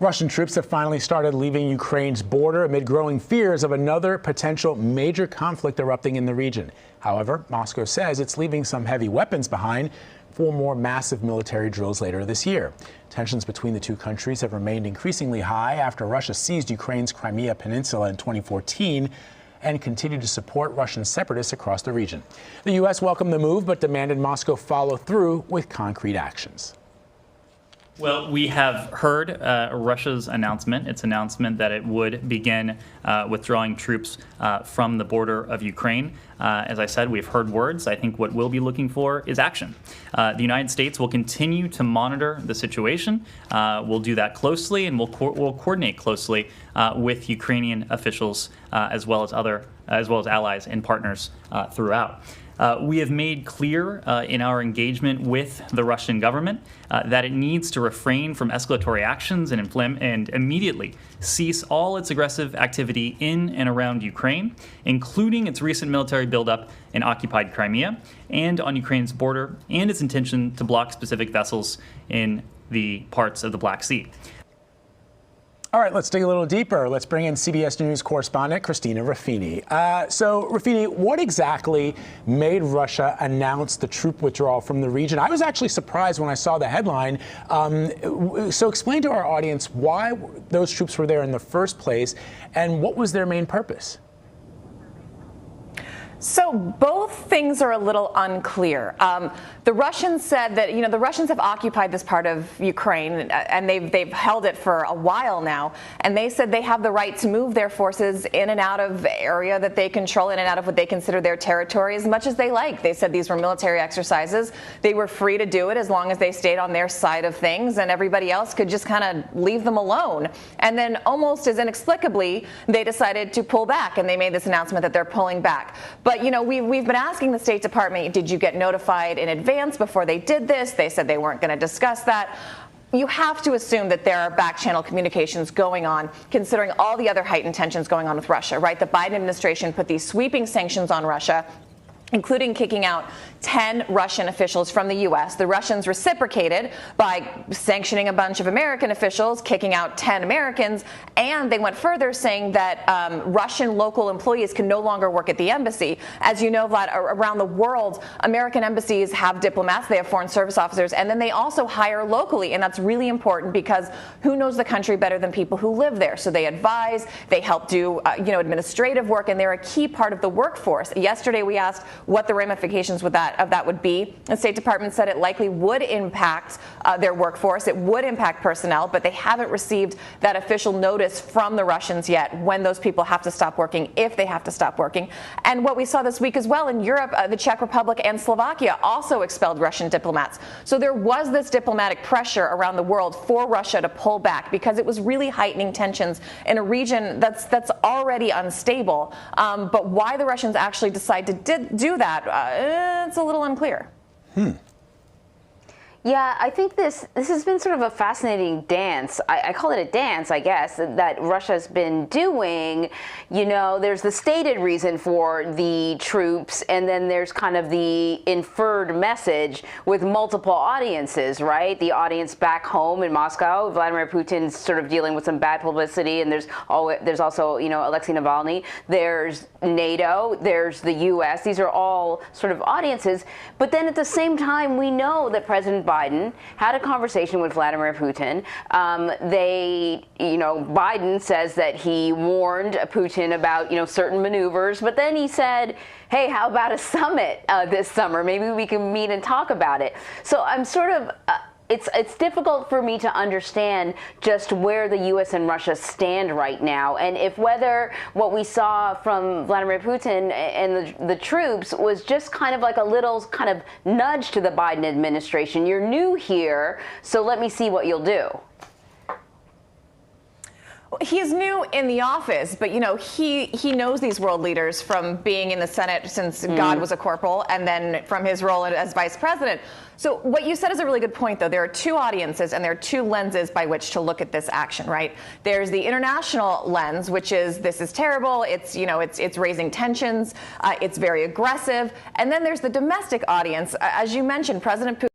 Russian troops have finally started leaving Ukraine's border amid growing fears of another potential major conflict erupting in the region. However, Moscow says it's leaving some heavy weapons behind for more massive military drills later this year. Tensions between the two countries have remained increasingly high after Russia seized Ukraine's Crimea Peninsula in 2014 and continued to support Russian separatists across the region. The U.S. welcomed the move but demanded Moscow follow through with concrete actions. Well, we have heard Russia's announcement, its announcement that it would begin withdrawing troops from the border of Ukraine. As I said, we've heard words. I think what we'll be looking for is action. The United States will continue to monitor the situation. We'll do that closely, and we'll coordinate closely with Ukrainian officials as well as allies and partners throughout. We have made clear in our engagement with the Russian government that it needs to refrain from escalatory actions and immediately cease all its aggressive activity in and around Ukraine, including its recent military buildup in occupied Crimea and on Ukraine's border, and its intention to block specific vessels in the parts of the Black Sea. All right, let's dig a little deeper. Let's bring in CBS News correspondent Christina Ruffini. So, Ruffini, what exactly made Russia announce the troop withdrawal from the region? I was actually surprised when I saw the headline. So explain to our audience why those troops were there in the first place and what was their main purpose? So both things are a little unclear. The Russians said that, the Russians have occupied this part of Ukraine and they've held it for a while now. And they said they have the right to move their forces in and out of the area that they control, in and out of what they consider their territory, as much as they like. They said these were military exercises. They were free to do it as long as they stayed on their side of things, and everybody else could just kind of leave them alone. And then almost as inexplicably, they decided to pull back, and they made this announcement that they're pulling back. But, we've been asking the State Department, did you get notified in advance before they did this? They said they weren't going to discuss that. You have to assume that there are back-channel communications going on, considering all the other heightened tensions going on with Russia, right? The Biden administration put these sweeping sanctions on Russia, including kicking out 10 Russian officials from the U.S. The Russians reciprocated by sanctioning a bunch of American officials, kicking out 10 Americans, and they went further, saying that Russian local employees can no longer work at the embassy. As you know, Vlad, around the world, American embassies have diplomats, they have foreign service officers, and then they also hire locally, and that's really important because who knows the country better than people who live there? So they advise, they help do administrative work, and they're a key part of the workforce. Yesterday we asked what the ramifications of that would be. The State Department said it likely would impact their workforce. It would impact personnel, but they haven't received that official notice from the Russians yet when those people have to stop working, if they have to stop working. And what we saw this week as well in Europe, the Czech Republic and Slovakia also expelled Russian diplomats. So there was this diplomatic pressure around the world for Russia to pull back because it was really heightening tensions in a region that's already unstable. But why the Russians actually decide to do that, it's a little unclear. Yeah, I think this has been sort of a fascinating dance. I call it a dance, I guess, that Russia's been doing. There's the stated reason for the troops, and then there's kind of the inferred message with multiple audiences, right? The audience back home in Moscow, Vladimir Putin's sort of dealing with some bad publicity, and there's also, Alexei Navalny. There's NATO, there's the U.S. These are all sort of audiences. But then at the same time, we know that President Biden had a conversation with Vladimir Putin. Biden says that he warned Putin about, certain maneuvers, but then he said, hey, how about a summit this summer? Maybe we can meet and talk about it. So I'm sort of, it's difficult for me to understand just where the U.S. and Russia stand right now, and if whether what we saw from Vladimir Putin and the troops was just kind of like a little kind of nudge to the Biden administration. You're new here, so let me see what you'll do. He's new in the office, but he knows these world leaders from being in the Senate since God was a corporal, and then from his role as vice president. So what you said is a really good point, though. There are two audiences and there are two lenses by which to look at this action, right? There's the international lens, which is this is terrible. It's it's raising tensions. It's very aggressive. And then there's the domestic audience. As you mentioned, President Putin